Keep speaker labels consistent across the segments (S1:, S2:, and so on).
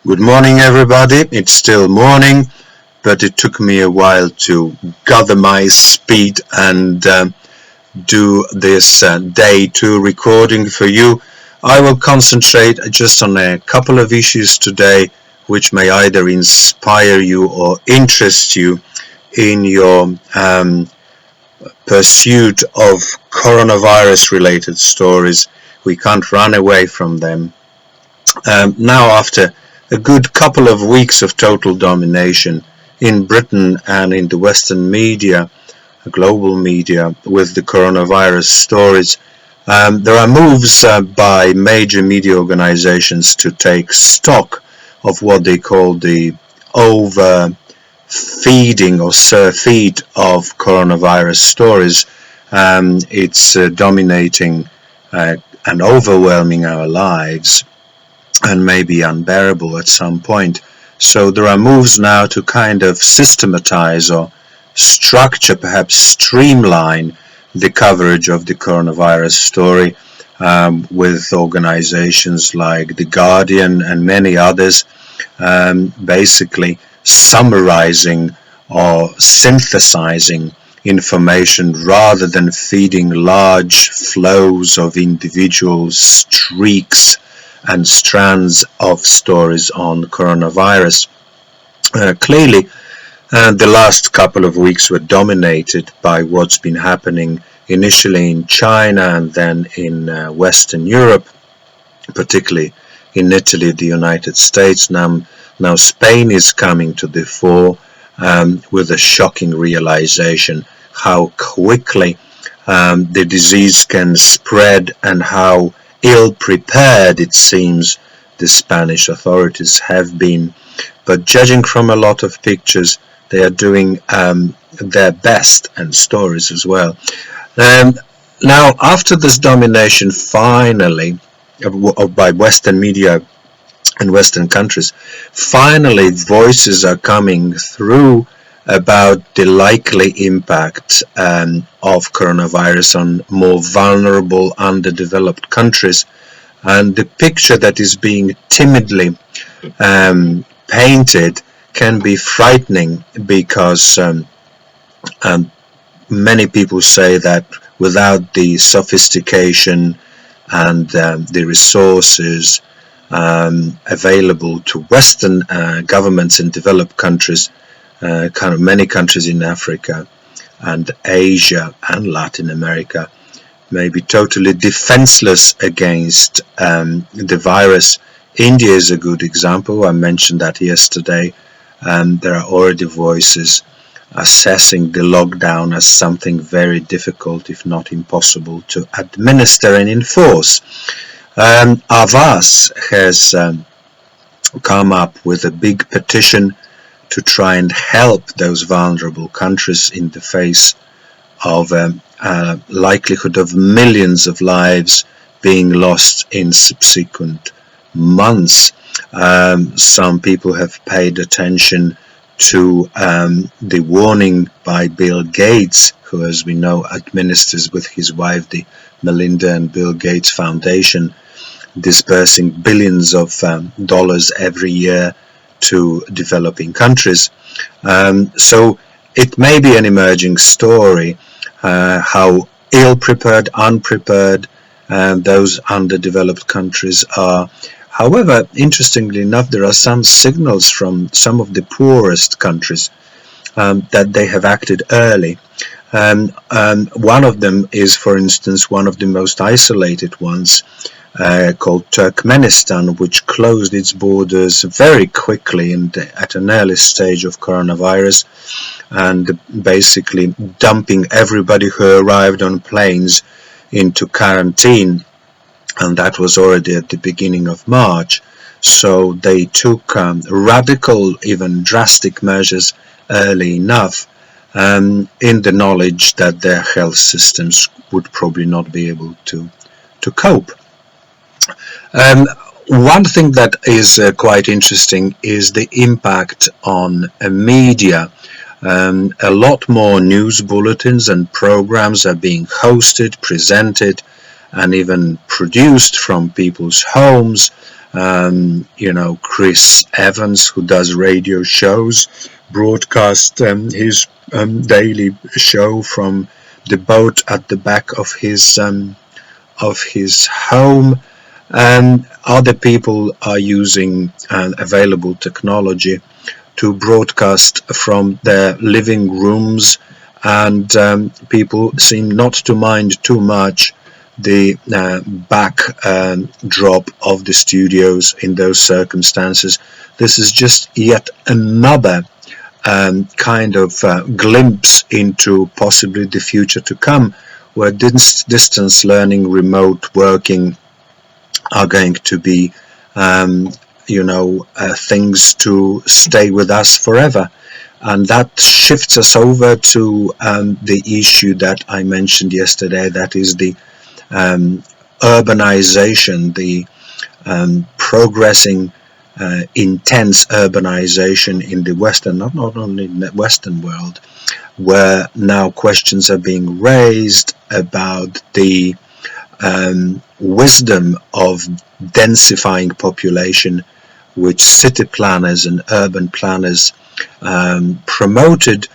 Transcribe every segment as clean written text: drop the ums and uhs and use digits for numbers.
S1: Good morning, everybody. It's still morning, but it took me a while to gather my speed and do this day 2 recording for you. I will concentrate just on a couple of issues today, which may either inspire you or interest you in your pursuit of coronavirus-related stories. We can't run away from them. Now, after a good couple of weeks of total domination in Britain and in the Western media, global media, with the coronavirus stories, there are moves by major media organizations to take stock of what they call the overfeeding or surfeit of coronavirus stories. It's dominating and overwhelming our lives, and maybe unbearable at some point. So there are moves now to kind of systematize or structure, perhaps streamline the coverage of the coronavirus story, with organizations like The Guardian and many others basically summarising or synthesizing information rather than feeding large flows of individual streaks and strands of stories on coronavirus. Clearly, the last couple of weeks were dominated by what's been happening initially in China and then in Western Europe, particularly in Italy, the United States. Now Spain is coming to the fore with a shocking realization how quickly the disease can spread and how ill-prepared, it seems, the Spanish authorities have been. But judging from a lot of pictures, they are doing their best, and stories as well. Now, after this domination finally by Western media and Western countries, finally voices are coming through about the likely impact of coronavirus on more vulnerable, underdeveloped countries. And the picture that is being timidly painted can be frightening, because many people say that without the sophistication and the resources available to Western governments in developed countries, many countries in Africa and Asia and Latin America may be totally defenseless against the virus. India is a good example. I mentioned that yesterday. There are already voices assessing the lockdown as something very difficult, if not impossible, to administer and enforce. Avas has come up with a big petition to try and help those vulnerable countries in the face of likelihood of millions of lives being lost in subsequent months. Some people have paid attention to the warning by Bill Gates, who, as we know, administers with his wife the Melinda and Bill Gates Foundation, dispersing billions of dollars every year to developing countries. So it may be an emerging story how ill-prepared, unprepared those underdeveloped countries are. However, interestingly enough, there are some signals from some of the poorest countries that they have acted early. One of them is, for instance, one of the most isolated ones, called Turkmenistan, which closed its borders very quickly at an early stage of coronavirus, and basically dumping everybody who arrived on planes into quarantine. And that was already at the beginning of March. So they took radical, even drastic measures early enough, in the knowledge that their health systems would probably not be able to cope. One thing that is quite interesting is the impact on media. A lot more news bulletins and programs are being hosted, presented, and even produced from people's homes. Chris Evans, who does radio shows, broadcast his daily show from the boat at the back of his home. And other people are using available technology to broadcast from their living rooms, and people seem not to mind too much the backdrop of the studios in those circumstances. This is just yet another kind of glimpse into possibly the future to come, where distance learning, remote working are going to be things to stay with us forever. And that shifts us over to the issue that I mentioned yesterday, that is the urbanization, the progressing intense urbanization in the Western, not only in the Western world, where now questions are being raised about the wisdom of densifying population, which city planners and urban planners promoted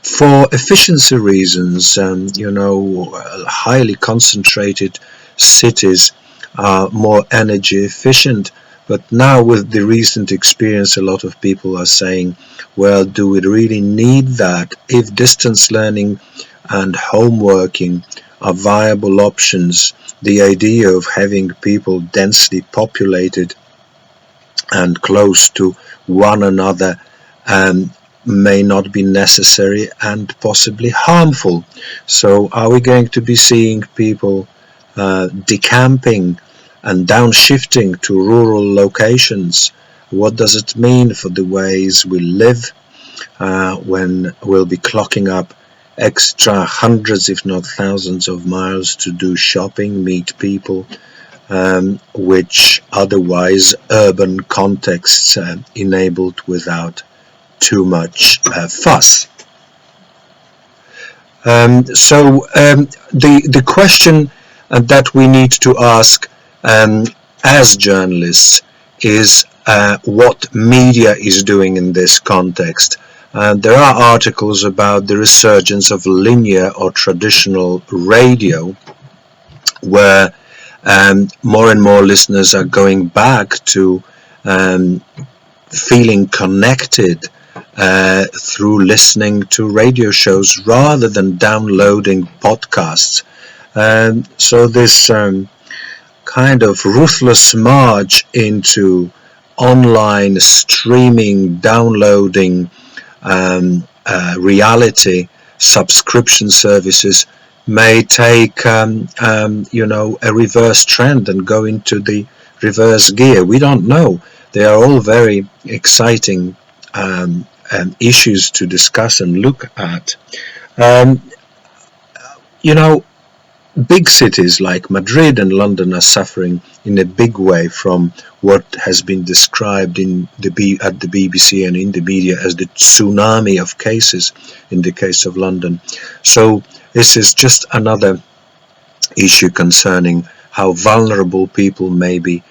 S1: for efficiency reasons. Highly concentrated cities are more energy efficient. But now with the recent experience, a lot of people are saying, well, do we really need that? If distance learning and home working are viable options, the idea of having people densely populated and close to one another may not be necessary and possibly harmful. So are we going to be seeing people decamping and downshifting to rural locations? What does it mean for the ways we live when we'll be clocking up extra hundreds if not thousands of miles to do shopping, meet people, which otherwise urban contexts enabled without too much fuss. The question that we need to ask as journalists is what media is doing in this context. There are articles about the resurgence of linear or traditional radio, where more and more listeners are going back to feeling connected through listening to radio shows rather than downloading podcasts. So this kind of ruthless march into online streaming, downloading, reality subscription services may take a reverse trend and go into the reverse gear. We don't know. They are all very exciting issues to discuss and look at. Big cities like Madrid and London are suffering in a big way from what has been described at the BBC and in the media as the tsunami of cases in the case of London. So this is just another issue concerning how vulnerable people may be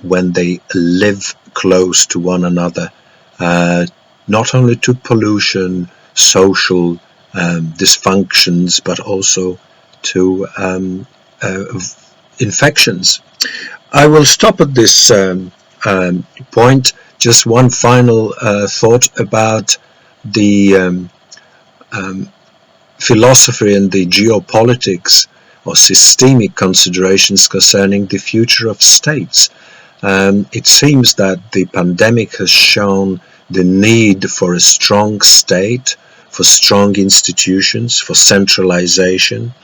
S1: when they live close to one another, not only to pollution, social dysfunctions, but also to infections. I will stop at this point. Just one final thought about the philosophy and the geopolitics or systemic considerations concerning the future of states. It seems that the pandemic has shown the need for a strong state, for strong institutions, for centralization.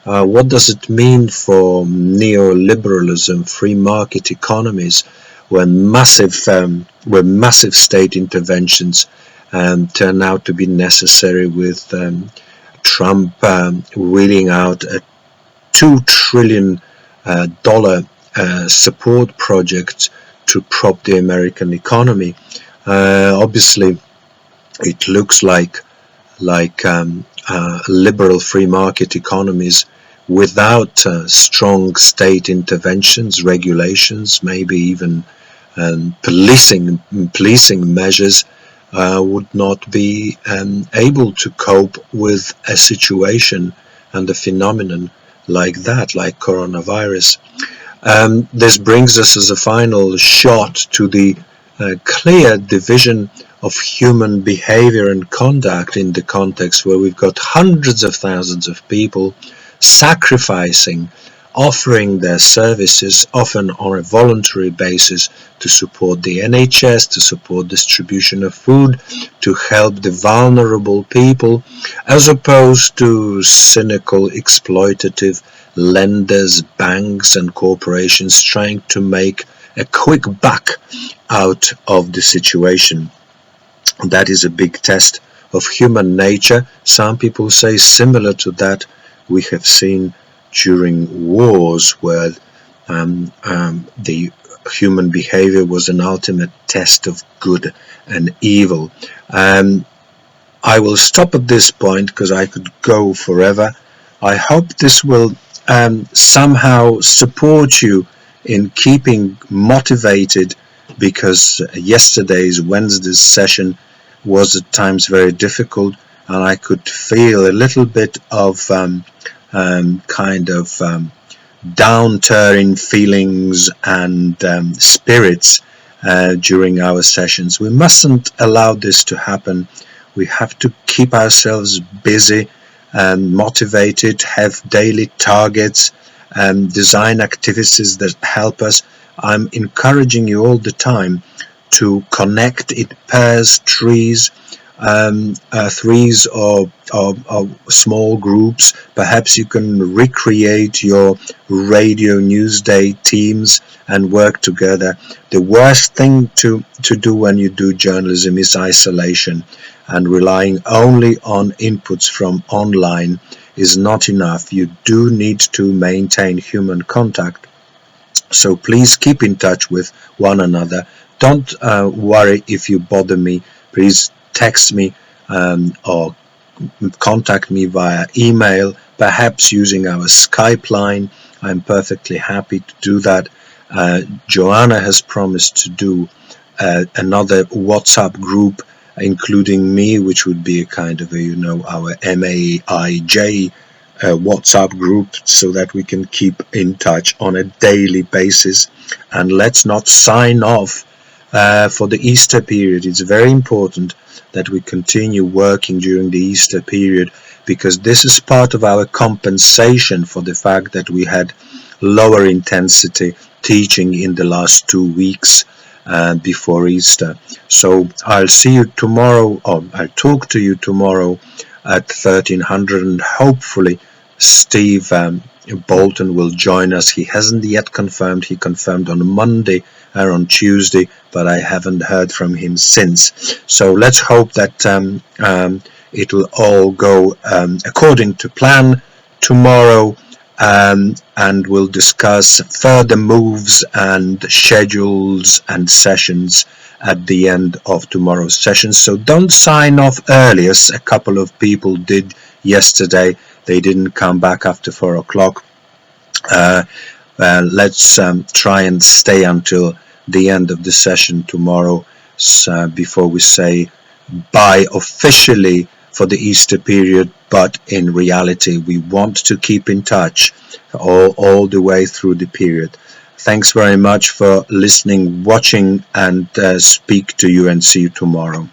S1: What does it mean for neoliberalism, free market economies, when massive state interventions turn out to be necessary, with Trump wheeling out a $2 trillion support project to prop the American economy? Obviously, it looks like liberal free market economies without strong state interventions, regulations, maybe even policing measures, would not be able to cope with a situation and a phenomenon like that, like coronavirus. This brings us as a final shot to the clear division of human behavior and conduct in the context where we've got hundreds of thousands of people sacrificing, offering their services, often on a voluntary basis, to support the NHS, to support distribution of food, to help the vulnerable people, as opposed to cynical, exploitative lenders, banks and corporations trying to make a quick buck out of the situation. That is a big test of human nature. Some people say similar to that we have seen during wars, where the human behavior was an ultimate test of good and evil. I will stop at this point because I could go forever. I hope this will somehow support you in keeping motivated, because Wednesday's session was at times very difficult, and I could feel a little bit of downturn feelings and spirits during our sessions. We mustn't allow this to happen. We have to keep ourselves busy and motivated, have daily targets, and design activities that help us. I'm encouraging you all the time to connect in pairs, threes or small groups. Perhaps you can recreate your radio newsday teams and work together. The worst thing to do when you do journalism is isolation, and relying only on inputs from online is not enough. You do need to maintain human contact. So please keep in touch with one another. Don't worry if you bother me. Please text me or contact me via email, perhaps using our Skype line. I'm perfectly happy to do that. Joanna has promised to do another WhatsApp group, including me, which would be a kind of our MAIJ WhatsApp group, so that we can keep in touch on a daily basis. And let's not sign off for the Easter period. It's very important that we continue working during the Easter period, because this is part of our compensation for the fact that we had lower intensity teaching in the last 2 weeks before Easter. So I'll see you tomorrow, or I'll talk to you tomorrow at 1300, and hopefully Steve Bolton will join us. He hasn't yet confirmed. He confirmed on Monday or on Tuesday, but I haven't heard from him since. So let's hope that it will all go according to plan tomorrow, and we'll discuss further moves and schedules and sessions at the end of tomorrow's session. So don't sign off early, as a couple of people did yesterday. They didn't come back after 4 o'clock. Let's try and stay until the end of the session tomorrow, before we say bye officially for the Easter period. But in reality, we want to keep in touch all the way through the period. Thanks very much for listening, watching, and speak to you, and see you tomorrow.